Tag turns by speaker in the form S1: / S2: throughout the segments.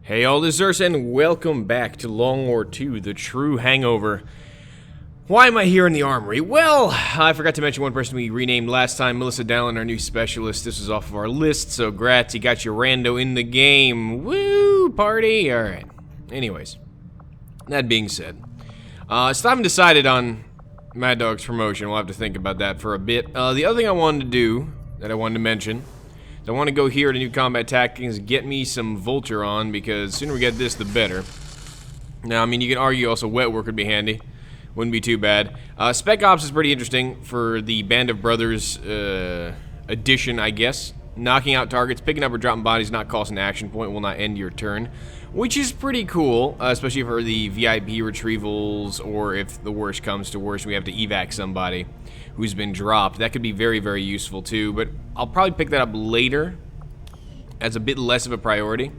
S1: Hey all, this is Urs, and welcome back to Long War 2, the true hangover. Why am I here in the armory? Well, I forgot to mention one person we renamed last time, Melissa Dallin, our new specialist. This was off of our list, so grats, you got your rando in the game. Woo, party! Alright. Anyways, that being said, still haven't decided on Mad Dog's promotion. We'll have to think about that for a bit. The other thing I wanted to do, that I wanted to mention, I want to go here to new combat tactics, get me some Vulture on, because the sooner we get this, the better. Now, I mean, you can argue also wet work would be handy. Wouldn't be too bad. Spec Ops is pretty interesting for the Band of Brothers edition, I guess. Knocking out targets, picking up or dropping bodies, not costing an action point, will not end your turn. Which is pretty cool, especially for the VIP retrievals, or if the worst comes to worst, we have to evac somebody who's been dropped. That could be very, very useful too, but I'll probably pick that up later as a bit less of a priority.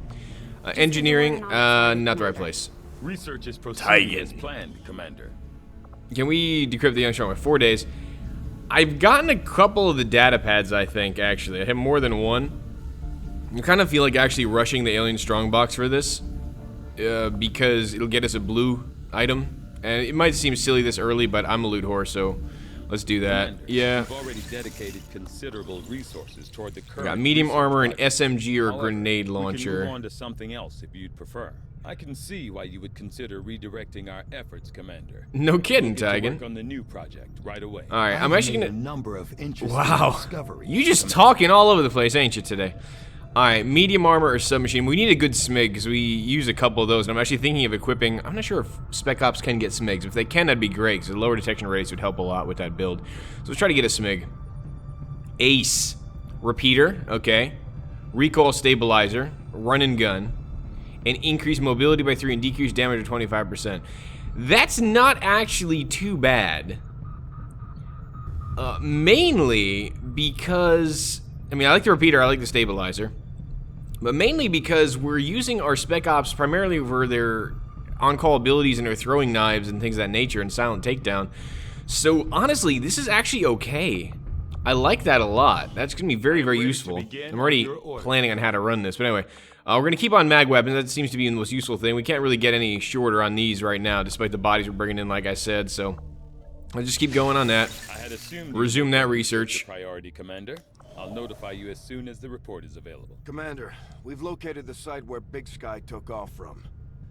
S1: Engineering, not the right place.
S2: Research is proceeding as planned, Commander.
S1: Can we decrypt the young strong with 4 days? I've gotten a couple of the data pads, I think, actually. I have more than one. I kind of feel like actually rushing the alien strongbox for this, because it'll get us a blue item. And it might seem silly this early, but I'm a loot whore, so let's do that.
S2: Commander,
S1: yeah.
S2: We've already dedicated considerable resources toward the current.
S1: Got medium armor, an SMG, or a
S2: However,
S1: grenade
S2: we
S1: launcher.
S2: can move on to something else if you'd prefer. I can see why you would consider redirecting our efforts, Commander.
S1: No kidding,
S2: We'll get to
S1: Tigan.
S2: work on the new project right away.
S1: All right, I'm actually gonna.
S3: A number of interesting
S1: Wow,
S3: discoveries.
S1: you just talking all over the place, ain't you today? All right, medium armor or submachine. We need a good SMIG because we use a couple of those, and I'm actually thinking of equipping. I'm not sure if Spec Ops can get SMIGs. If they can, that'd be great because the lower detection rates would help a lot with that build. So let's try to get a SMIG. Ace, repeater, okay. Recoil stabilizer, run and gun, and increase mobility by 3 and decrease damage by 25%. That's not actually too bad. Mainly because, I mean, I like the repeater, I like the stabilizer, but mainly because we're using our Spec Ops primarily for their on-call abilities and their throwing knives and things of that nature and silent takedown. So honestly, this is actually okay. I like that a lot. That's gonna be very, very useful. I'm already planning on how to run this, but anyway. We're gonna keep on mag weapons. That seems to be the most useful thing. We can't really get any shorter on these right now, despite the bodies we're bringing in, like I said. So I'll just keep going on that.
S2: I had assumed
S1: Resume that research.
S2: Priority, Commander. I'll notify you as soon as the report is available.
S4: Commander, we've located the site where Big Sky took off from.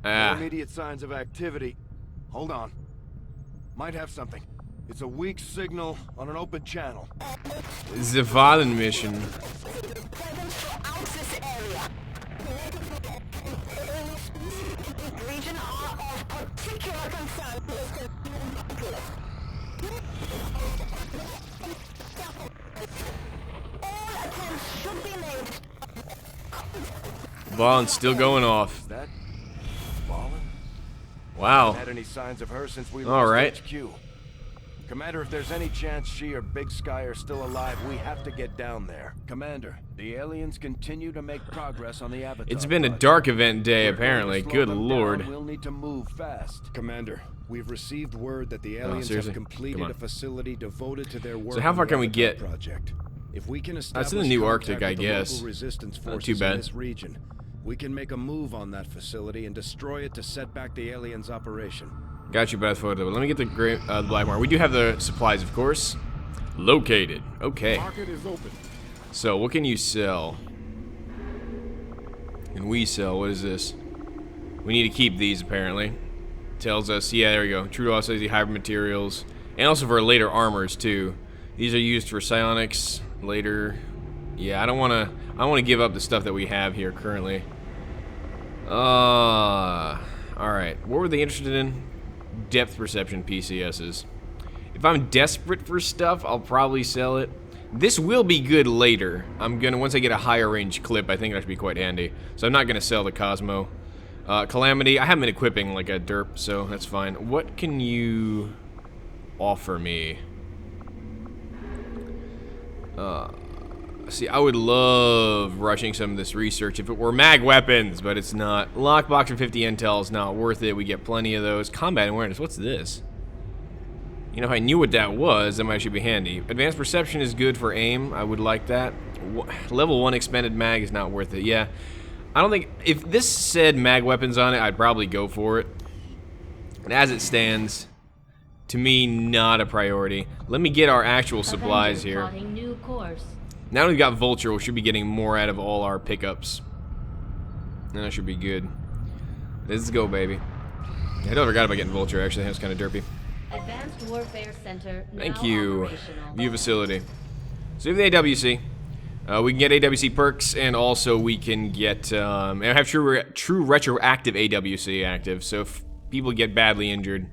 S4: No
S1: Ah,
S4: immediate signs of activity. Hold on. Might have something. It's a weak signal on an open channel.
S1: the Valen mission. Valen's still going off.
S4: Is that Fallen?
S1: Wow.
S4: Had any signs of her since we
S1: All
S4: lost
S1: right.
S4: HQ? Commander, if there's any chance she or Big Sky are still alive, we have to get down there. Commander, the aliens continue to make progress on the Avatar.
S1: It's been a
S4: project.
S1: dark event day,
S4: We're going to
S1: apparently.
S4: slow
S1: Good
S4: them down.
S1: lord.
S4: We'll need to move fast.
S5: Commander, we've received word that the aliens
S1: seriously?
S5: have completed
S1: Come on.
S5: a facility devoted to their work.
S1: So how
S5: on
S1: far
S5: the
S1: can we
S5: Avatar
S1: get?
S5: Project. If we can
S1: in
S5: establish
S1: the new
S5: contact
S1: Arctic, I
S5: with the
S1: guess.
S5: local resistance
S1: Not
S5: forces
S1: too bad.
S5: in this region, we can make a move on that facility and destroy it to set back the aliens' operation.
S1: Got you, bad photo. Let me get the black mark. We do have the supplies, of course. Located. Okay.
S5: Market is open.
S1: So, what can you sell? And we sell, what is this? We need to keep these, apparently. Tells us, yeah, there we go. True to also the hybrid materials. And also for later armors, too. These are used for psionics later. Yeah, I don't want to give up the stuff that we have here currently. Alright. What were they interested in? Depth perception PCSs. If I'm desperate for stuff, I'll probably sell it. This will be good later. Once I get a higher range clip, I think that should be quite handy. So I'm not gonna sell the Cosmo. Calamity, I haven't been equipping like a derp, so that's fine. What can you offer me? See, I would love rushing some of this research if it were mag weapons, but it's not. Lockbox for 50 intel is not worth it. We get plenty of those. Combat awareness, what's this? You know, if I knew what that was, that might actually be handy. Advanced perception is good for aim. I would like that. Level 1 expanded mag is not worth it. Yeah. I don't think... If this said mag weapons on it, I'd probably go for it. And as it stands, to me, not a priority. Let me get our actual supplies here.
S3: New course.
S1: Now that we've got Vulture, we should be getting more out of all our pickups. And that should be good. Let's go, baby. I totally forgot about getting Vulture, actually. That was kind of derpy.
S3: Advanced Warfare Center now
S1: Thank you.
S3: operational.
S1: View facility. So we have the AWC. We can get AWC perks, and also we can get... and I have true retroactive AWC active, so if people get badly injured,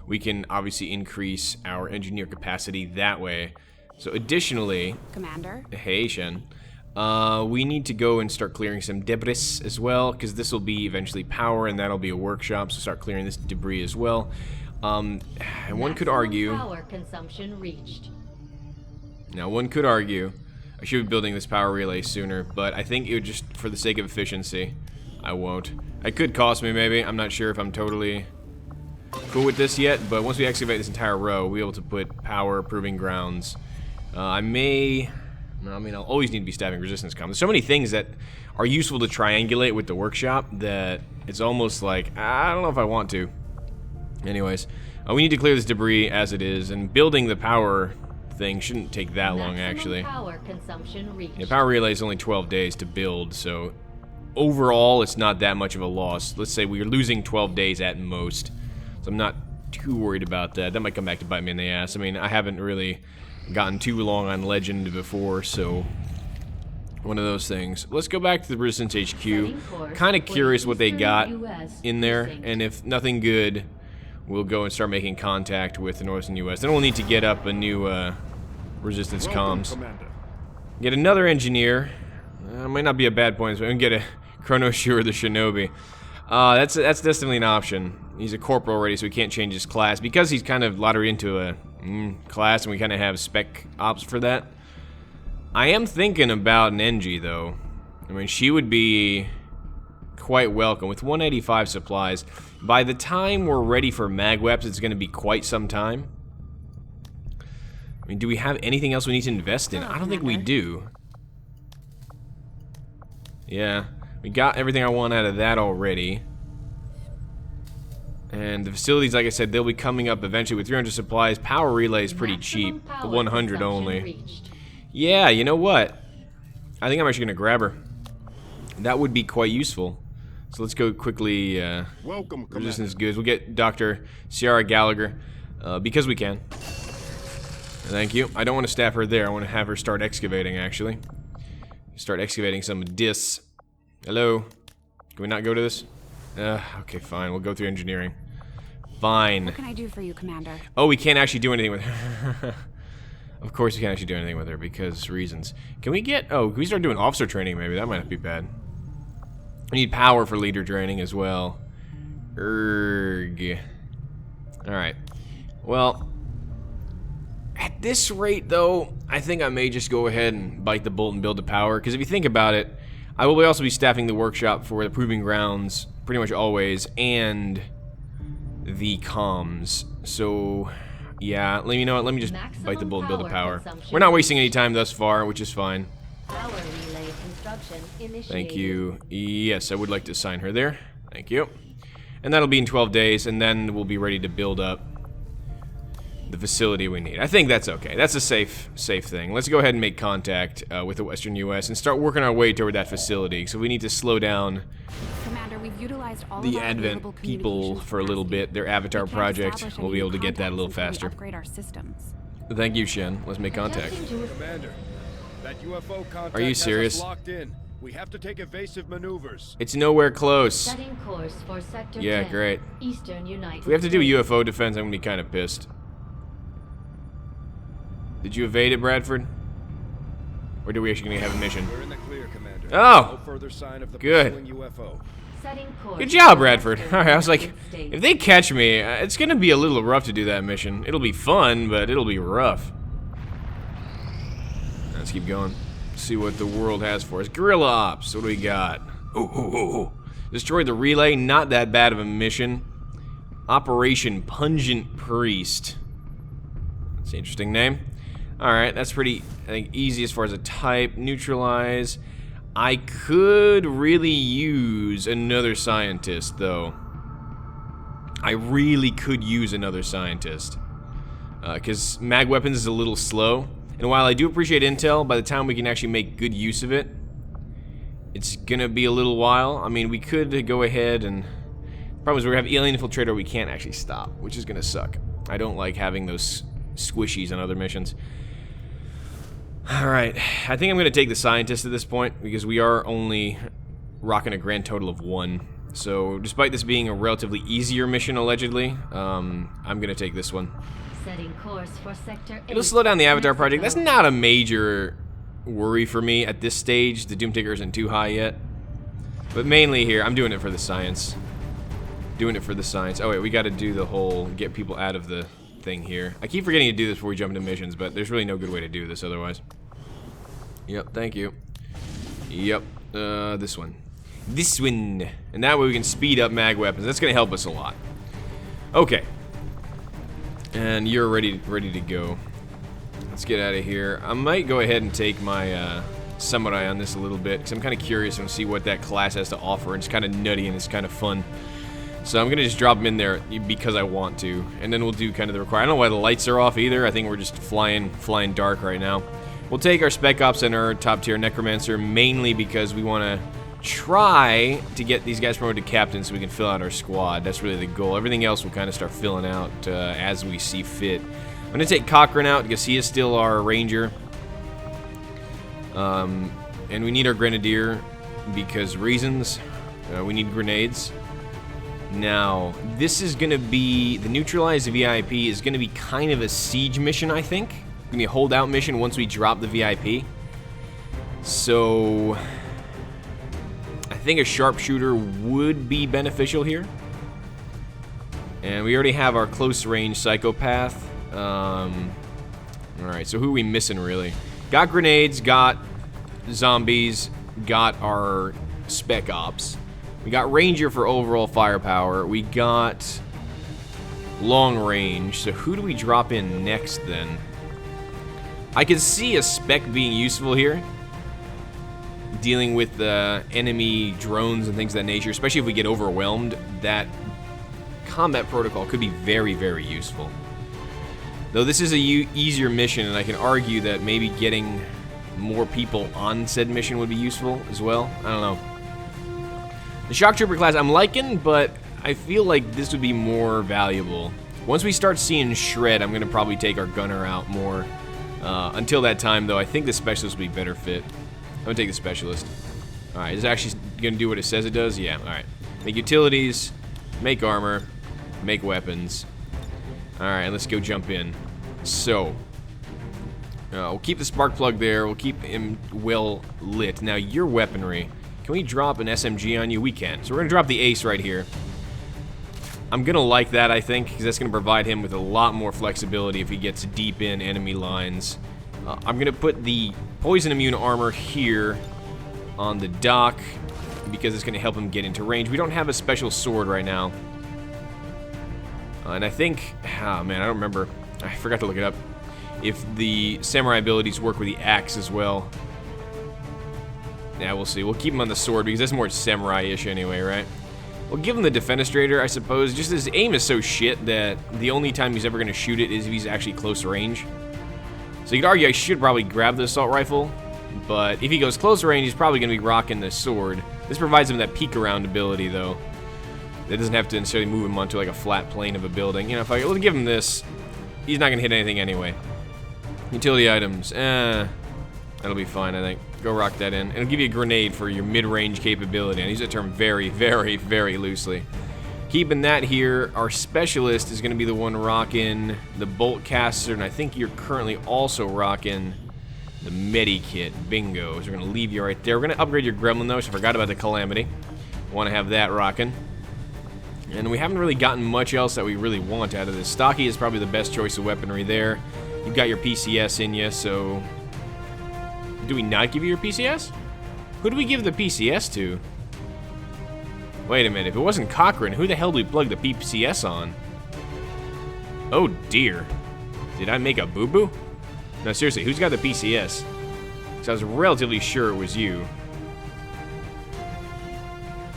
S1: we can obviously increase our engineer capacity that way. So additionally...
S6: Commander?
S1: Hey, Shen. We need to go and start clearing some debris as well, because this will be eventually power, and that'll be a workshop, so start clearing this debris as well. And one could argue...
S3: Power consumption reached.
S1: Now, one could argue I should be building this power relay sooner, but I think it would just, for the sake of efficiency, I won't. It could cost me, maybe. I'm not sure if I'm totally cool with this yet, but once we excavate this entire row, we'll be able to put power, proving grounds. I mean, I'll always need to be staffing resistance comms. There's so many things that are useful to triangulate with the workshop that it's almost like, I don't know if I want to. Anyways, we need to clear this debris as it is, and building the power thing shouldn't take that long, actually.
S3: Power consumption reached.
S1: Yeah, power relay is only 12 days to build, so overall it's not that much of a loss. Let's say we're losing 12 days at most, so I'm not too worried about that. That might come back to bite me in the ass. I mean, I haven't really gotten too long on Legend before, so one of those things. Let's go back to the Resistance HQ. Kind of curious what they got in there, and if nothing good, we'll go and start making contact with the Northern U.S. Then we'll need to get up a new resistance comms. Get another engineer. Might not be a bad point, but we can get a Chrono Sure the Shinobi. That's definitely an option. He's a corporal already, so we can't change his class. Because he's kind of lottery into a class, and we kind of have spec ops for that. I am thinking about an NG, though. I mean, she would be quite welcome. With 185 supplies, by the time we're ready for magweps, it's going to be quite some time. I mean, do we have anything else we need to invest in? I don't think we do. Yeah, we got everything I want out of that already. And the facilities, like I said, they'll be coming up eventually with 300 supplies. Power relay is pretty cheap, the 100 only. Yeah, you know what? I think I'm actually going to grab her. That would be quite useful. So let's go quickly,
S5: Welcome,
S1: resistance goods. We'll get Dr. Ciara Gallagher, because we can. Thank you. I don't want to staff her there. I want to have her start excavating, actually. Start excavating some discs. Hello? Can we not go to this? Okay, fine. We'll go through engineering. Fine.
S6: What can I do for you, Commander?
S1: Oh, we can't actually do anything with her. Of course we can't actually do anything with her because reasons. Can we get... Oh, can we start doing officer training maybe? That might not be bad. We need power for leader training as well. Erg. Alright. Well, at this rate, though, I think I may just go ahead and bite the bullet and build the power. Because if you think about it, I will also be staffing the workshop for the proving grounds pretty much always, and the comms. So... yeah, you know what, let me just bite the bullet and build the power. We're not wasting any time thus far, which is fine.
S3: Power relay construction initiated.
S1: Thank you. Yes, I would like to assign her there. Thank you. And that'll be in 12 days, and then we'll be ready to build up the facility we need. I think that's okay. That's a safe thing. Let's go ahead and make contact with the Western U.S. and start working our way toward that facility. So we need to slow down
S6: Commander, we've utilized all
S1: the
S6: of our available
S1: Advent people
S6: communications
S1: for a little
S6: capacity.
S1: bit. Their Avatar
S6: We can't
S1: project.
S6: establish
S1: We'll
S6: any
S1: be able to get that a little
S6: contacts until we
S1: faster.
S6: upgrade our systems.
S1: Thank you, Shen. Let's make contact.
S5: Commander, that UFO contact
S1: Are you
S5: has us
S1: serious?
S5: locked in. We have to take evasive maneuvers.
S1: It's nowhere close.
S3: Setting course for sector
S1: Yeah,
S3: 10,
S1: great.
S3: Eastern United
S1: If we have to do
S3: States.
S1: UFO defense, I'm gonna be kind of pissed. Did you evade it, Bradford? Or do we actually gonna have a mission?
S5: We're in the clear, Commander.
S1: Oh!
S5: No further sign of the
S1: Good.
S5: pursuing UFO.
S3: Setting course
S1: Good job,
S3: for
S1: Bradford.
S3: Western
S1: Alright, I was like,
S3: United States.
S1: if they catch me, it's gonna be a little rough to do that mission. It'll be fun, but it'll be rough. Let's keep going. See what the world has for us. Guerrilla Ops, what do we got? Ooh. Destroy the relay, not that bad of a mission. Operation Pungent Priest. That's an interesting name. Alright, that's pretty, I think, easy as far as a type. Neutralize. I could really use another scientist, though. I really could use another scientist. Because mag weapons is a little slow. And while I do appreciate intel, by the time we can actually make good use of it, it's gonna be a little while. I mean, we could go ahead and... The problem is we have alien infiltrator we can't actually stop, which is gonna suck. I don't like having those squishies on other missions. Alright, I think I'm gonna take the scientist at this point, because we are only rocking a grand total of 1. So, despite this being a relatively easier mission, allegedly, I'm gonna take this one.
S3: Setting course for sector 8.
S1: It'll slow down the Avatar project. That's not a major worry for me at this stage. The Doom Taker isn't too high yet. But mainly here, I'm doing it for the science. Doing it for the science. Oh wait, we gotta do the whole get people out of the thing here. I keep forgetting to do this before we jump into missions, but there's really no good way to do this otherwise. Yep, thank you. Yep, this one. This one. And that way we can speed up mag weapons. That's gonna help us a lot. Okay. And you're ready to go. Let's get out of here. I might go ahead and take my samurai on this a little bit, because I'm kind of curious and see what that class has to offer. It's kind of nutty and it's kind of fun. So I'm gonna just drop them in there because I want to, and then we'll do kind of the require. I don't know why the lights are off either. I think we're just flying dark right now. We'll take our Spec Ops and our top tier Necromancer mainly because we want to try to get these guys promoted to captain so we can fill out our squad. That's really the goal. Everything else will kind of start filling out as we see fit. I'm gonna take Cochrane out because he is still our ranger, and we need our grenadier because reasons. We need grenades. Now, this is going to be... The neutralize VIP is going to be kind of a siege mission, I think. It's going to be a holdout mission once we drop the VIP. So... I think a sharpshooter would be beneficial here. And we already have our close range psychopath. Alright, so who are we missing, really? Got grenades, got zombies, got our Spec Ops. We got Ranger for overall firepower. We got long range. So who do we drop in next then? I can see a spec being useful here. Dealing with the enemy drones and things of that nature. Especially if we get overwhelmed. That combat protocol could be very, very useful. Though this is a easier mission, and I can argue that maybe getting more people on said mission would be useful as well. I don't know. The Shock Trooper class I'm liking, but I feel like this would be more valuable. Once we start seeing Shred, I'm going to probably take our Gunner out more. Until that time, though, I think the Specialist will be better fit. I'm going to take the Specialist. Alright, is it actually going to do what it says it does? Yeah, alright. Make utilities, make armor, make weapons. Alright, let's go jump in. So, we'll keep the spark plug there. We'll keep him well lit. Now, your weaponry... Can we drop an SMG on you? We can. So we're going to drop the Ace right here. I'm going to like that, I think, because that's going to provide him with a lot more flexibility if he gets deep in enemy lines. I'm going to put the poison immune armor here on the dock because it's going to help him get into range. We don't have a special sword right now. And I think... Oh, man, I don't remember. I forgot to look it up. If the samurai abilities work with the axe as well. Yeah, we'll see. We'll keep him on the sword because that's more samurai-ish anyway, right? We'll give him the defenestrator, I suppose. Just his aim is so shit that the only time he's ever going to shoot it is if he's actually close range. So you could argue I should probably grab the assault rifle, but if he goes close range, he's probably going to be rocking the sword. This provides him that peek around ability, though. That doesn't have to necessarily move him onto like a flat plane of a building. You know, if I give him this, he's not going to hit anything anyway. Utility items, that'll be fine, I think. Go rock that in. It'll give you a grenade for your mid-range capability. I use that term very, very, very loosely. Keeping that here, our specialist is going to be the one rocking the bolt caster, and I think you're currently also rocking the medikit. Bingo. So we're going to leave you right there. We're going to upgrade your gremlin, though, so I forgot about the calamity. Want to have that rocking. And we haven't really gotten much else that we really want out of this. Stocky is probably the best choice of weaponry there. You've got your PCS in you, so... Do we not give you your PCS? Who do we give the PCS to? Wait a minute, if it wasn't Cochrane, who the hell did we plug the PCS on? Oh dear. Did I make a boo-boo? No, seriously, who's got the PCS? Because I was relatively sure it was you.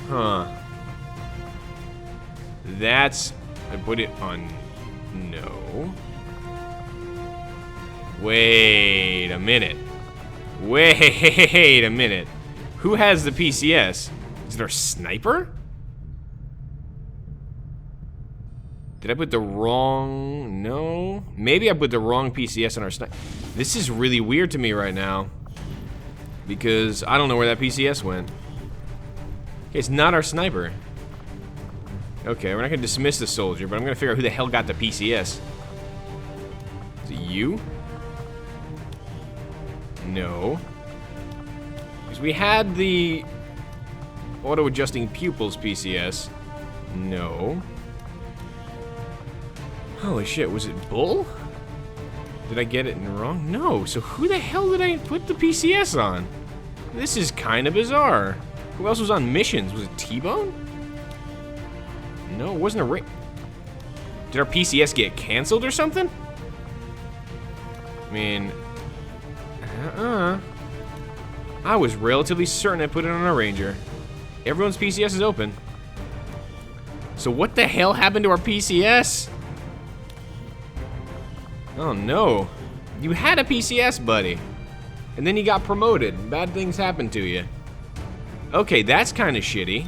S1: Huh. That's... I put it on... No. Wait a minute. Wait a minute. Who has the PCS? Is it our sniper? Did I put the wrong... No? Maybe I put the wrong PCS on our sniper. This is really weird to me right now. Because I don't know where that PCS went. It's not our sniper. Okay, we're not gonna dismiss the soldier, but I'm gonna figure out who the hell got the PCS. Is it you? No. Because we had the auto-adjusting pupils PCS. No. Holy shit, was it Bull? Did I get it wrong? No, so who the hell did I put the PCS on? This is kind of bizarre. Who else was on missions? Was it T-Bone? No, it wasn't a ring. Did our PCS get canceled or something? I mean... I was relatively certain I put it on a Ranger. Everyone's PCS is open. So what the hell happened to our PCS? Oh no. You had a PCS, buddy. And then you got promoted. Bad things happened to you. Okay, that's kind of shitty.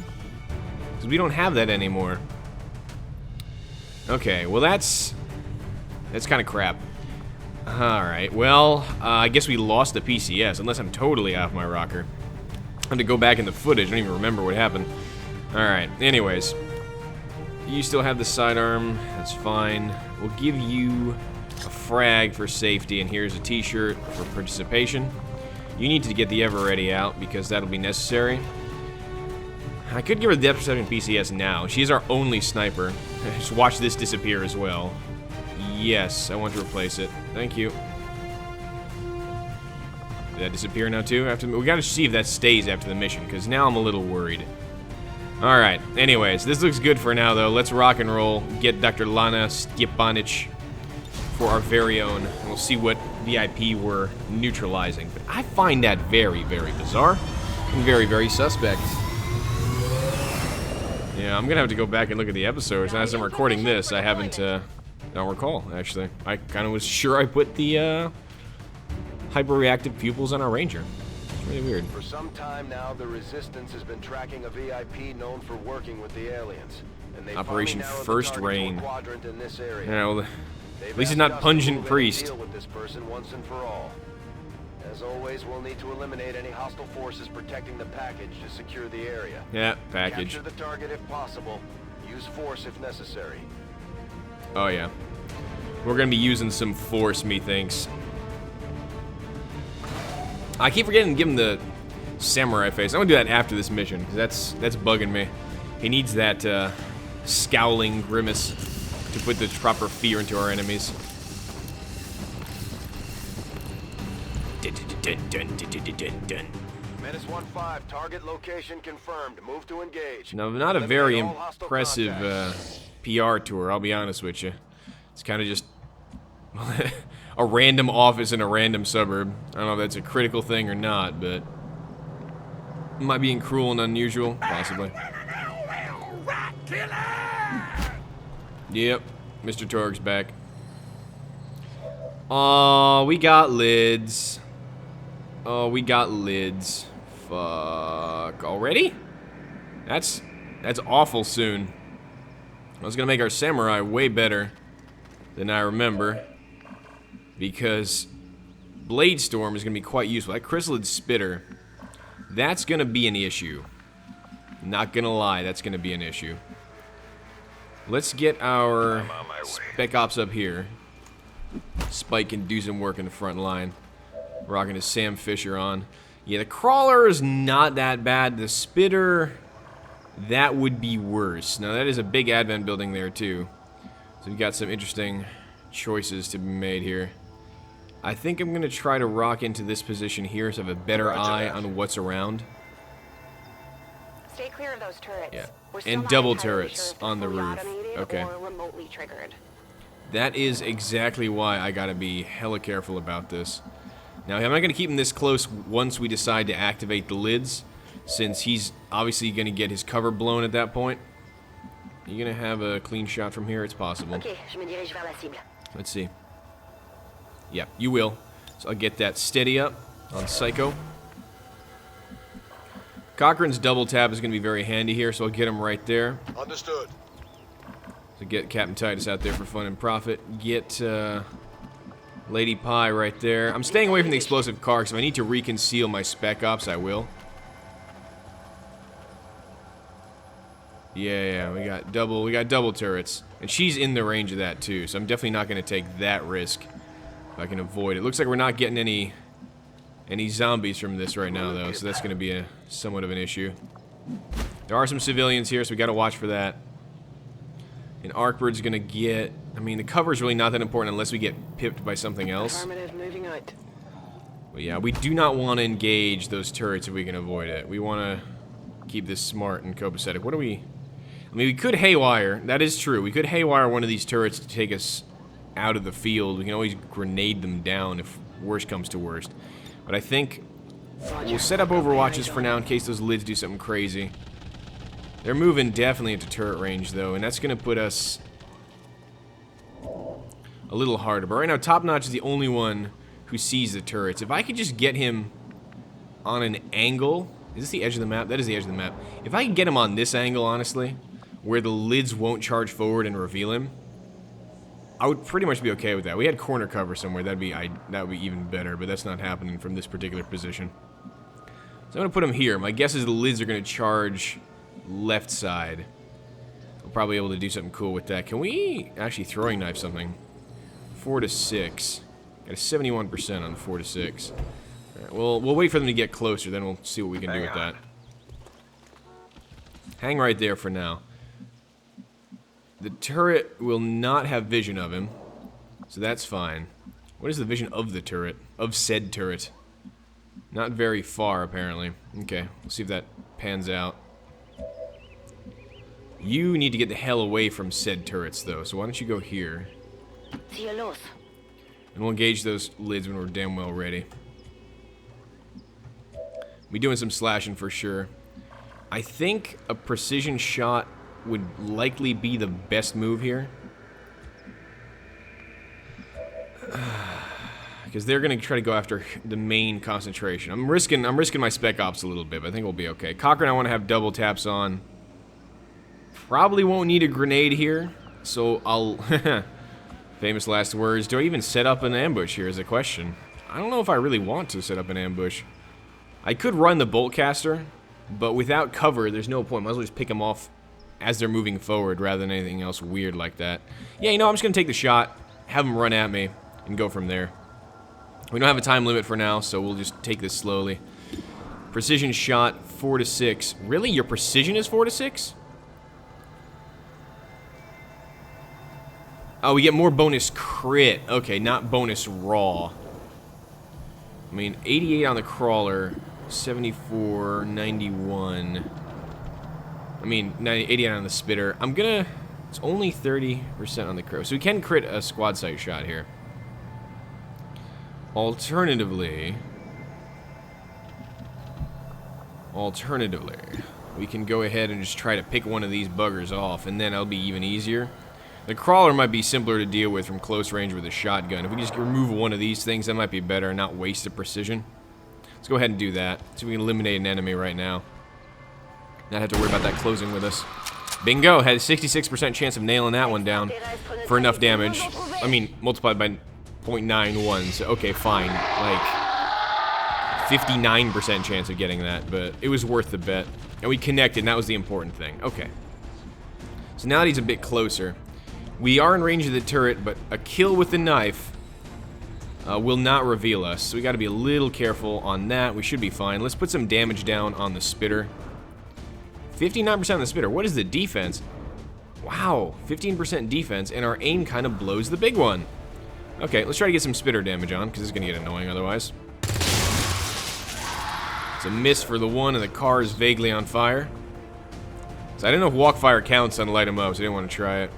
S1: Because we don't have that anymore. Okay, well that's kind of crap. Alright, well, I guess we lost the PCS, unless I'm totally off my rocker. I have to go back in the footage, I don't even remember what happened. Alright, anyways. You still have the sidearm, that's fine. We'll give you a frag for safety, and here's a t-shirt for participation. You need to get the Ever-Ready out, because that'll be necessary. I could give her the depth perception PCS now. She is our only sniper. Just watch this disappear as well. Yes, I want to replace it. Thank you. Did that disappear now too? We gotta see if that stays after the mission, because now I'm a little worried. Alright, anyways, this looks good for now though. Let's rock and roll. Get Dr. Lana Stjepanich for our very own. And we'll see what VIP we're neutralizing. But I find that very, very bizarre. And very, very suspect. Yeah, I'm gonna have to go back and look at the episodes. And as I'm recording this, I haven't, don't recall, actually. I kind of was sure I put the, hyper-reactive pupils on our Ranger. It's really weird.
S4: For some time now, the Resistance has been tracking a VIP known for working with the aliens. And they
S1: Operation First Rain.
S4: In this area.
S1: Yeah, well, at least it's not Pungent Priest.
S4: Deal with this person once and for all. As always, we'll need to eliminate any hostile forces protecting the package to secure the area.
S1: Yeah, package.
S4: Capture the target if possible. Use force if necessary.
S1: Oh yeah. We're gonna be using some force, methinks. I keep forgetting to give him the samurai face. I'm gonna do that after this mission, because that's bugging me. He needs that scowling grimace to put the proper fear into our enemies.
S4: Menace 1-5, target location confirmed. Move to engage.
S1: Now, not a very impressive PR tour, I'll be honest with you. It's kind of just a random office in a random suburb. I don't know if that's a critical thing or not, but am I being cruel and unusual? Possibly. Yep, Mr. Torg's back. Oh, we got lids. Oh, we got lids. Fuck. Already? That's awful soon. I was gonna make our samurai way better than I remember, because Blade Storm is gonna be quite useful. That Chrysalid Spitter, that's gonna be an issue. Not gonna lie, that's gonna be an issue. Let's get our Spec Ops up here. Spike can do some work in the front line. Rocking his Sam Fisher on. Yeah, the Crawler is not that bad. The Spitter, that would be worse. Now, that is a big advent building there, too. So we've got some interesting choices to be made here. I think I'm going to try to rock into this position here so I have a better eye on what's around.
S6: Stay clear of those turrets.
S1: Yeah.
S6: We're still
S1: And
S6: not
S1: double
S6: entirely
S1: turrets
S6: sure if
S1: on the
S6: they're
S1: roof.
S6: automated
S1: Okay.
S6: or remotely triggered.
S1: That is exactly why I gotta be hella careful about this. Now, I'm not gonna keep them this close once we decide to activate the lids, since he's obviously going to get his cover blown at that point. You going to have a clean shot from here? It's possible.
S6: Ok, je me dirige vers la cible.
S1: Let's see. Yeah, you will. So I'll get that steady up on Psycho. Cochrane's double tap is going to be very handy here, so I'll get him right there.
S7: Understood.
S1: So get Captain Titus out there for fun and profit. Get Lady Pie right there. I'm staying away from the explosive car, because if I need to reconceal my Spec Ops, I will. Yeah, we got double turrets. And she's in the range of that too, so I'm definitely not going to take that risk if I can avoid it. Looks like we're not getting any zombies from this right now, though, so that's going to be somewhat of an issue. There are some civilians here, so we got to watch for that. And Arcbird's going to get... I mean, the cover's really not that important unless we get pipped by something else.
S6: Affirmative, moving out.
S1: But yeah, we do not want to engage those turrets if we can avoid it. We want to keep this smart and copacetic. What do we... I mean, we could haywire. That is true. We could haywire one of these turrets to take us out of the field. We can always grenade them down if worst comes to worst. But I think we'll set up overwatches for now in case those lids do something crazy. They're moving definitely into turret range, though, and that's going to put us a little harder. But right now, Top Notch is the only one who sees the turrets. If I could just get him on an angle... Is this the edge of the map? That is the edge of the map. If I can get him on this angle, honestly, where the lids won't charge forward and reveal him, I would pretty much be okay with that. We had corner cover somewhere. That would be even better, but that's not happening from this particular position. So I'm going to put him here. My guess is the lids are going to charge left side. We'll probably be able to do something cool with that. Can we actually throwing knife something? 4 to 6. Got a 71% on the 4 to 6. Right, we'll wait for them to get closer, then we'll see what we can do with that. Hang right there for now. The turret will not have vision of him, so that's fine. What is the vision of the turret? Of said turret? Not very far, apparently. Okay, we'll see if that pans out. You need to get the hell away from said turrets, though, so why don't you go here?
S6: Cielos.
S1: And we'll engage those lids when we're damn well ready. Be doing some slashing for sure. I think a precision shot would likely be the best move here. Because they're going to try to go after the main concentration. I'm risking my Spec Ops a little bit, but I think we'll be okay. Cochrane I want to have double taps on. Probably won't need a grenade here, so I'll... Famous last words. Do I even set up an ambush here is a question. I don't know if I really want to set up an ambush. I could run the bolt caster, but without cover, there's no point. Might as well just pick them off as they're moving forward rather than anything else weird like that. Yeah, you know, I'm just going to take the shot, have them run at me, and go from there. We don't have a time limit for now, so we'll just take this slowly. Precision shot, 4 to 6. Really? Your precision is 4 to 6? Oh, we get more bonus crit. Okay, not bonus raw. I mean, 88 on the crawler, 74, 91. I mean, 88 on the spitter. I'm gonna... It's only 30% on the crow. So we can crit a squad sight shot here. Alternatively, we can go ahead and just try to pick one of these buggers off, and then it'll be even easier. The crawler might be simpler to deal with from close range with a shotgun. If we just remove one of these things, that might be better and not waste the precision. Let's go ahead and do that. See if we can eliminate an enemy right now. Not have to worry about that closing with us. Bingo! Had a 66% chance of nailing that one down for enough damage. I mean, multiplied by 0.91, so okay, fine. Like, 59% chance of getting that, but it was worth the bet. And we connected, and that was the important thing. Okay. So now that he's a bit closer, we are in range of the turret, but a kill with the knife will not reveal us. So we got to be a little careful on that. We should be fine. Let's put some damage down on the spitter. 59% on the spitter. What is the defense? Wow, 15% defense, and our aim kind of blows the big one. Okay, let's try to get some spitter damage on, because it's going to get annoying otherwise. It's a miss for the one, and the car is vaguely on fire. So I didn't know if walk fire counts on light them up, so I didn't want to try it.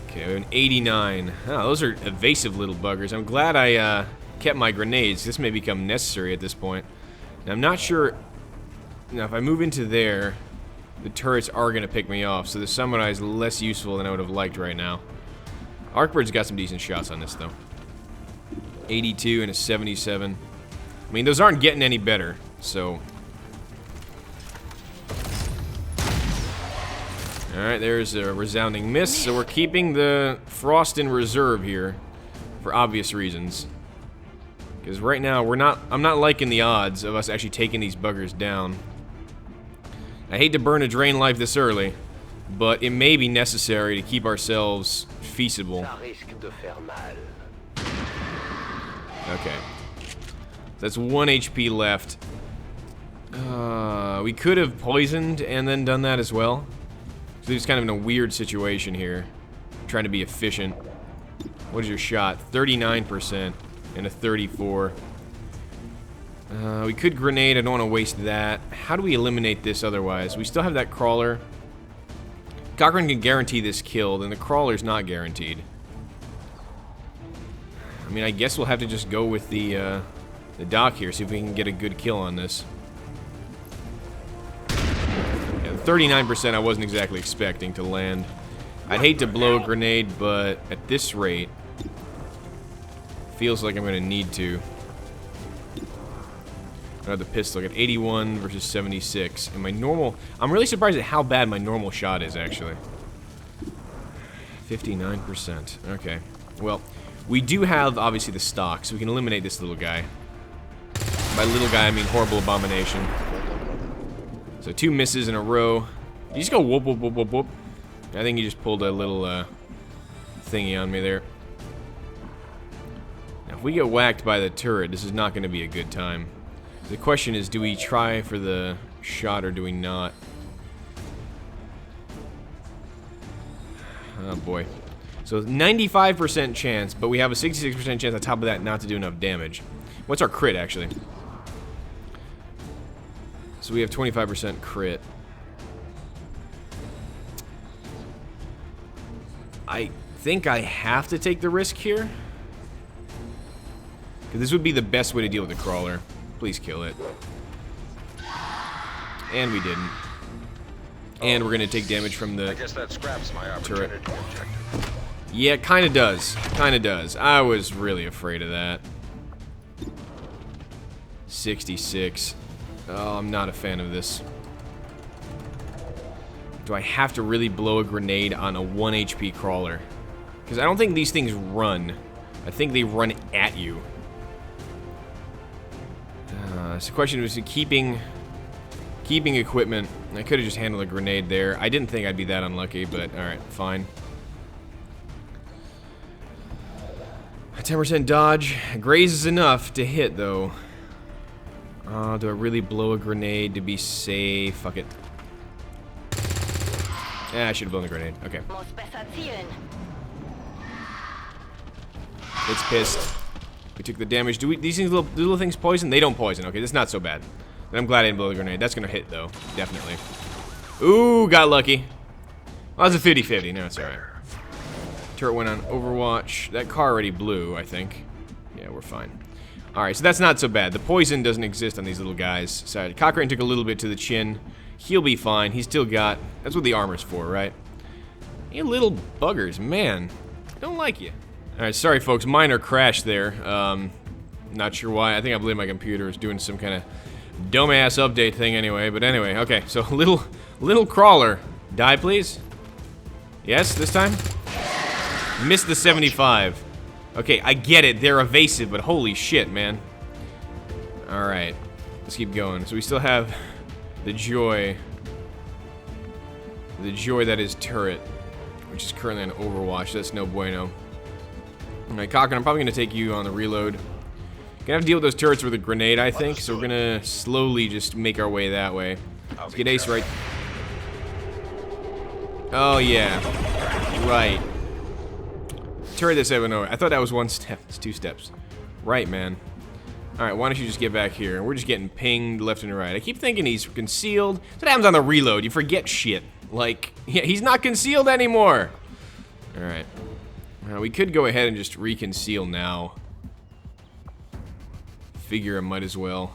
S1: Okay, we have an 89. Oh, those are evasive little buggers. I'm glad I kept my grenades. This may become necessary at this point. And I'm not sure... Now, if I move into there, the turrets are going to pick me off, so the samurai is less useful than I would have liked right now. Arcbird's got some decent shots on this, though. 82 and a 77. I mean, those aren't getting any better, so... Alright, there's a resounding miss, so we're keeping the Frost in reserve here, for obvious reasons. Because right now, I'm not liking the odds of us actually taking these buggers down. I hate to burn a drain life this early, but it may be necessary to keep ourselves feasible. Okay. That's 1 HP left. We could have poisoned and then done that as well. So he's kind of in a weird situation here. Trying to be efficient. What is your shot? 39% and a 34. We could grenade. I don't want to waste that. How do we eliminate this otherwise? We still have that crawler. Cochrane can guarantee this kill, and the crawler's not guaranteed. I mean, I guess we'll have to just go with the dock here, see if we can get a good kill on this. Yeah, 39% I wasn't exactly expecting to land. I'd hate to blow a grenade, but at this rate, feels like I'm going to need to. The pistol, I got 81 versus 76. And my normal... I'm really surprised at how bad my normal shot is, actually. 59%. Okay. Well, we do have, obviously, the stock, so we can eliminate this little guy. By little guy, I mean horrible abomination. So 2 misses in a row. Did you just go whoop, whoop, whoop, whoop, whoop? I think he just pulled a little thingy on me there. Now, if we get whacked by the turret, this is not going to be a good time. The question is, do we try for the shot or do we not? Oh boy. So 95% chance, but we have a 66% chance on top of that not to do enough damage. What's our crit, actually? So we have 25% crit. I think I have to take the risk here. Because this would be the best way to deal with the crawler. Please kill it. And we didn't. And we're gonna take damage from the
S7: I guess that scraps my
S1: turret.
S7: opportunity objective.
S1: Yeah, kinda does. Kinda does. I was really afraid of that. 66. Oh, I'm not a fan of this. Do I have to really blow a grenade on a 1 HP crawler? Because I don't think these things run. I think they run at you. So the question was keeping equipment. I could have just handled a grenade there. I didn't think I'd be that unlucky, but alright, fine. A 10% dodge. Graze is enough to hit, though. Do I really blow a grenade to be safe? Fuck it. Yeah, I should have blown the grenade. Okay. It's pissed. We took the damage. Do these things, little things poison? They don't poison. Okay, that's not so bad. But I'm glad I didn't blow the grenade. That's gonna hit, though. Definitely. Ooh, got lucky. Well, that was a 50-50. No, it's alright. Turret went on Overwatch. That car already blew, I think. Yeah, we're fine. Alright, so that's not so bad. The poison doesn't exist on these little guys. Sorry, Cochrane took a little bit to the chin. He'll be fine. He's still got... That's what the armor's for, right? You little buggers, man. Don't like you. Alright, sorry folks, minor crash there. Not sure why. I believe my computer is doing some kind of dumbass update thing anyway. But anyway, okay, so little crawler. Die, please. Yes, this time? Missed the 75. Okay, I get it. They're evasive, but holy shit, man. Alright, let's keep going. So we still have the joy. The joy that is turret, which is currently on Overwatch. That's no bueno. Alright, Cochrane, I'm probably going to take you on the reload. Gonna have to deal with those turrets with a grenade, I think, so we're gonna slowly just make our way that way. Let's get Ace right. Oh, yeah. Right. Turret this over and over. I thought that was 1 step. It's 2 steps. Right, man. Alright, why don't you just get back here? We're just getting pinged left and right. I keep thinking he's concealed. That's what happens on the reload. You forget shit. Like, yeah, he's not concealed anymore. Alright. We could go ahead and just reconceal now. Figure I might as well.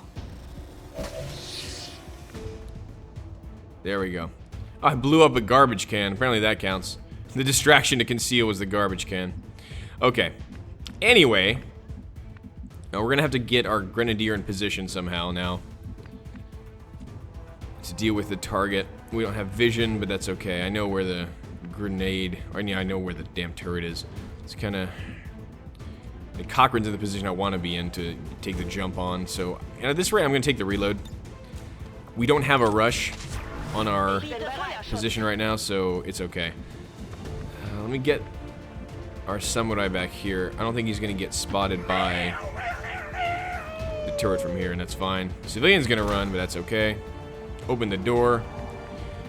S1: There we go. Oh, I blew up a garbage can. Apparently that counts. The distraction to conceal was the garbage can. Okay. Anyway, now we're gonna have to get our grenadier in position somehow now to deal with the target. We don't have vision, but that's okay. I know where the grenade, or yeah, I know where the damn turret is. It's kind of... The Cochrane's in the position I want to be in to take the jump on, so at this rate I'm going to take the reload. We don't have a rush on our position right now, so it's okay. Let me get our samurai back here. I don't think he's going to get spotted by the turret from here, and that's fine. Civilian's going to run, but that's okay. Open the door,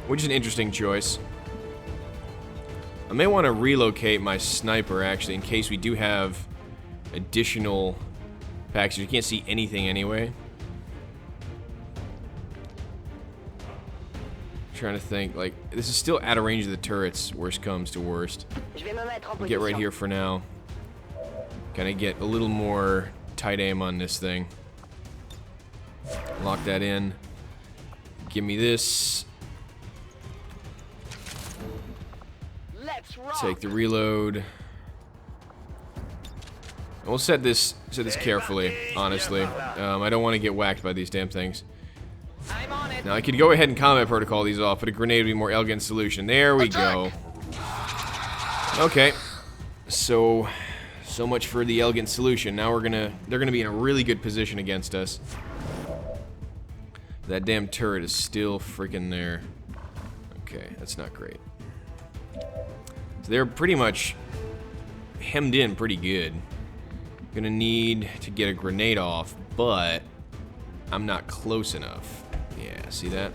S1: which is an interesting choice. I may want to relocate my sniper, actually, in case we do have additional packs. You can't see anything anyway. Trying to think, like, this is still out of range of the turrets, worst comes to worst. We'll get right here for now. Kind of get a little more tight aim on this thing. Lock that in. Give me this. Take the reload. And we'll set this carefully, honestly. I don't want to get whacked by these damn things. Now I could go ahead and combat protocol these off, but a grenade would be a more elegant solution. There we go. Okay. So much for the elegant solution. Now they're gonna be in a really good position against us. That damn turret is still freaking there. Okay, that's not great. So they're pretty much hemmed in pretty good. Gonna need to get a grenade off, but I'm not close enough. Yeah, see that?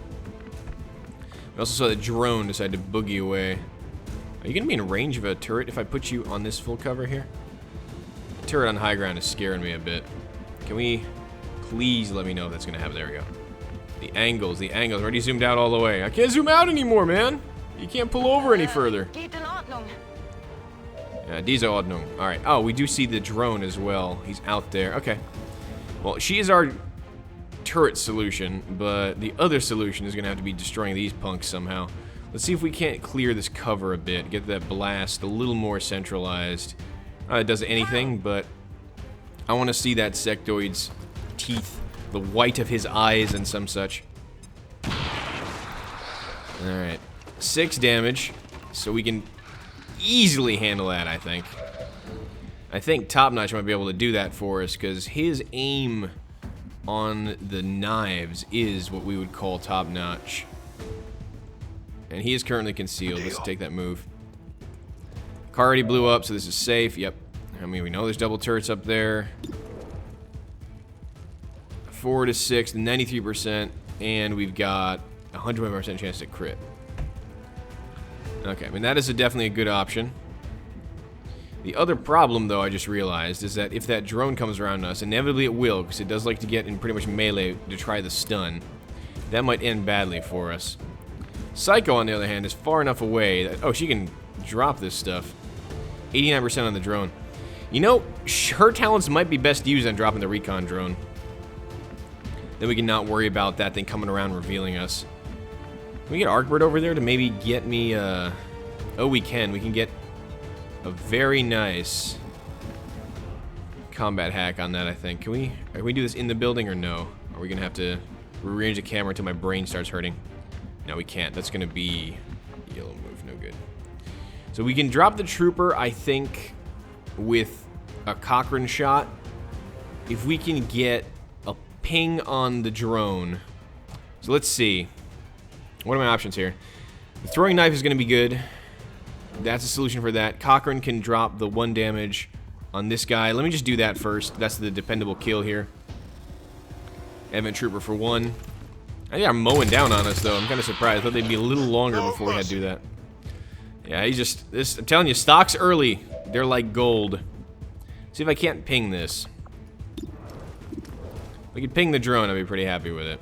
S1: We also saw the drone decide to boogie away. Are you gonna be in range of a turret if I put you on this full cover here? The turret on high ground is scaring me a bit. Can we please let me know if that's gonna happen? There we go. The angles, already zoomed out all the way. I can't zoom out anymore, man. You can't pull over any further. Yeah, diese Ordnung. Alright. Oh, we do see the drone as well. He's out there. Okay. Well, she is our turret solution, but the other solution is going to have to be destroying these punks somehow. Let's see if we can't clear this cover a bit. Get that blast a little more centralized. It doesn't anything, but I want to see that sectoid's teeth, the white of his eyes and some such. Alright. 6 damage, so we can easily handle that, I think. I think Top Notch might be able to do that for us, because his aim on the knives is what we would call top notch. And he is currently concealed. Let's take that move. Car already blew up, so this is safe. Yep. I mean, we know there's double turrets up there. 4 to 6, 93%, and we've got 100% chance to crit. Okay, I mean, that is definitely a good option. The other problem, though, I just realized, is that if that drone comes around us, inevitably it will, because it does like to get in pretty much melee to try the stun. That might end badly for us. Psycho, on the other hand, is far enough away that... Oh, she can drop this stuff. 89% on the drone. You know, her talents might be best used on dropping the recon drone. Then we can not worry about that thing coming around revealing us. Can we get Arcbird over there to maybe get me, Oh, we can. We can get a very nice combat hack on that, I think. Can we do this in the building or no? Are we gonna have to rearrange the camera until my brain starts hurting? No, we can't. That's gonna be yellow move, no good. So we can drop the trooper, I think, with a Cochrane shot. If we can get a ping on the drone. So let's see. What are my options here? The throwing knife is gonna be good. That's a solution for that. Cochrane can drop the 1 damage on this guy. Let me just do that first. That's the dependable kill here. Event Trooper for 1. I think they're mowing down on us, though. I'm kind of surprised. I thought they'd be a little longer before we had to do that. Yeah, he's just... I'm telling you, stocks early. They're like gold. See if I can't ping this. If we could ping the drone, I'd be pretty happy with it.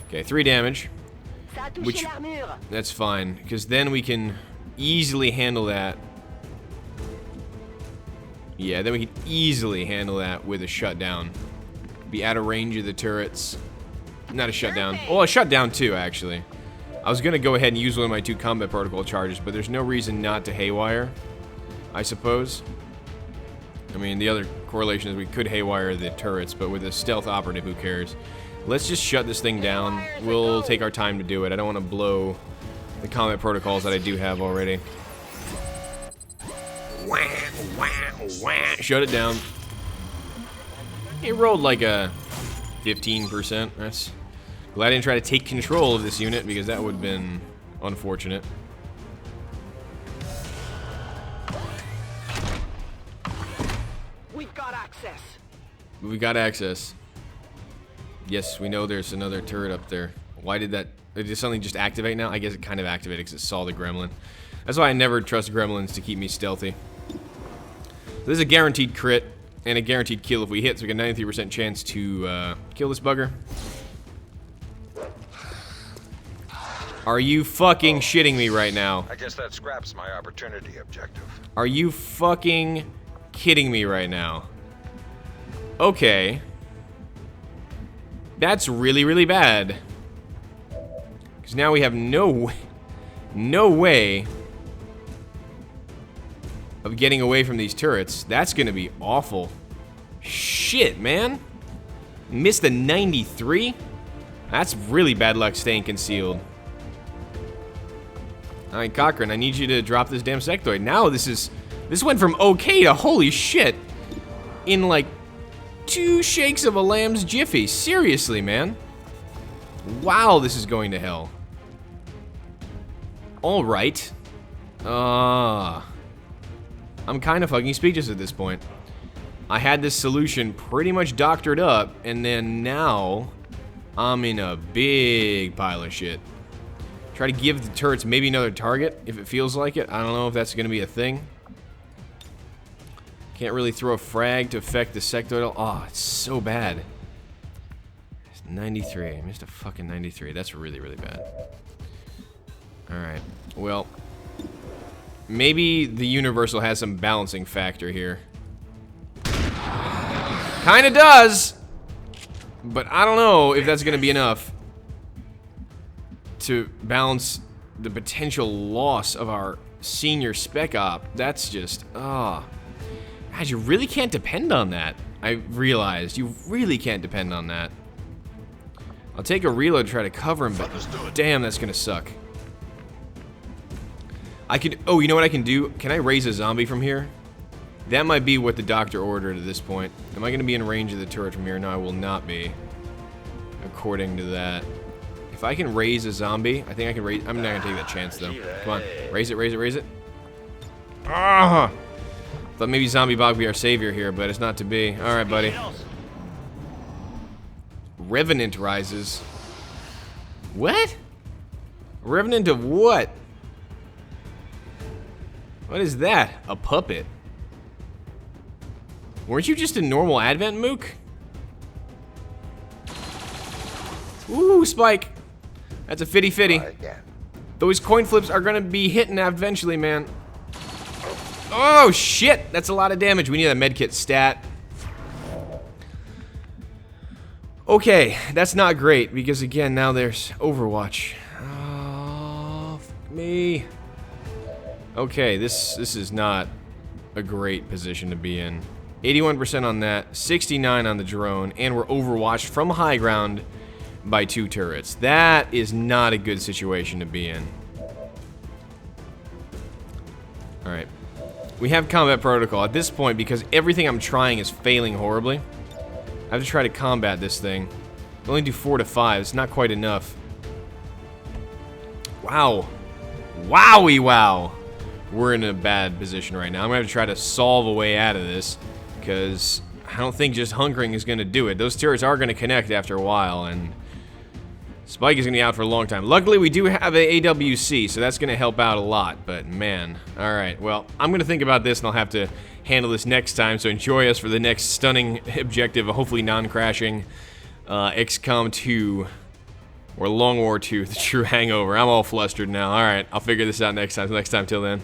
S1: Okay, 3 damage. Which, that's fine, because then we can easily handle that Yeah, then we can easily handle that with a shutdown. Be out of range of the turrets. Not a shutdown. Well, a shutdown too, actually. I was going to go ahead and use one of my 2 combat protocol charges, but there's no reason not to haywire, I suppose. I mean, the other correlation is we could haywire the turrets, but with a stealth operative, who cares? Let's just shut this thing down. We'll take our time to do it. I don't want to blow the combat protocols that I do have already. Wah, wah, wah. Shut it down. It rolled like a 15%. That's glad I didn't try to take control of this unit, because that would have been unfortunate.
S6: We've got access.
S1: We got access. Yes, we know there's another turret up there. Why did that... Did something just activate now? I guess it kind of activated because it saw the gremlin. That's why I never trust gremlins to keep me stealthy. So this is a guaranteed crit and a guaranteed kill if we hit, so we get a 93% chance to kill this bugger. Are you fucking shitting me right now?
S7: I guess that scraps my opportunity objective.
S1: Are you fucking kidding me right now? Okay. That's really, really bad. Because now we have no way of getting away from these turrets. That's going to be awful. Shit, man. Missed a 93? That's really bad luck staying concealed. Alright, Cochrane, I need you to drop this damn sectoid. Now this went from okay to holy shit in like 2 shakes of a lamb's jiffy. Seriously, man. Wow, this is going to hell. Alright. I'm kind of fucking speechless at this point. I had this solution pretty much doctored up, and then now I'm in a big pile of shit. Try to give the turrets maybe another target if it feels like it. I don't know if that's going to be a thing. Can't really throw a frag to affect the sectoidal. Oh, it's so bad. It's 93. I missed a fucking 93. That's really, really bad. Alright. Well, maybe the Universal has some balancing factor here. Kinda does! But I don't know if that's going to be enough to balance the potential loss of our senior spec op. That's just, God, you really can't depend on that. I realized you really can't depend on that. I'll take a reload to try to cover him, but damn, that's gonna suck. I could, oh, you know what I can do? Can I raise a zombie from here? That might be what the doctor ordered at this point. Am I gonna be in range of the turret from here? No, I will not be, according to that. If I can raise a zombie, I think I can raise... I'm not going to take that chance, though. Come on. Raise it, raise it, raise it. Ah! Thought maybe Zombie Bob would be our savior here, but it's not to be. Alright, buddy. Revenant rises. What? Revenant of what? What is that? A puppet? Weren't you just a normal Advent mook? Ooh, Spike. That's a fitty-fitty. Those coin flips are gonna be hitting eventually, man. Oh, shit! That's a lot of damage. We need a medkit stat. Okay, that's not great, because again, now there's Overwatch. Oh, fuck me. Okay, this is not a great position to be in. 81% on that, 69 on the drone, and we're overwatched from high ground by 2 turrets. That is not a good situation to be in. Alright. We have combat protocol. At this point, because everything I'm trying is failing horribly, I have to try to combat this thing. I only do 4 to 5. It's not quite enough. Wow. Wowie wow. We're in a bad position right now. I'm going to have to try to solve a way out of this, because I don't think just hunkering is going to do it. Those turrets are going to connect after a while, and Spike is going to be out for a long time. Luckily, we do have a AWC, so that's going to help out a lot, but man. Alright, well, I'm going to think about this, and I'll have to handle this next time, so enjoy us for the next stunning objective, hopefully non-crashing XCOM 2, or Long War 2, the true hangover. I'm all flustered now. Alright, I'll figure this out next time. Till then.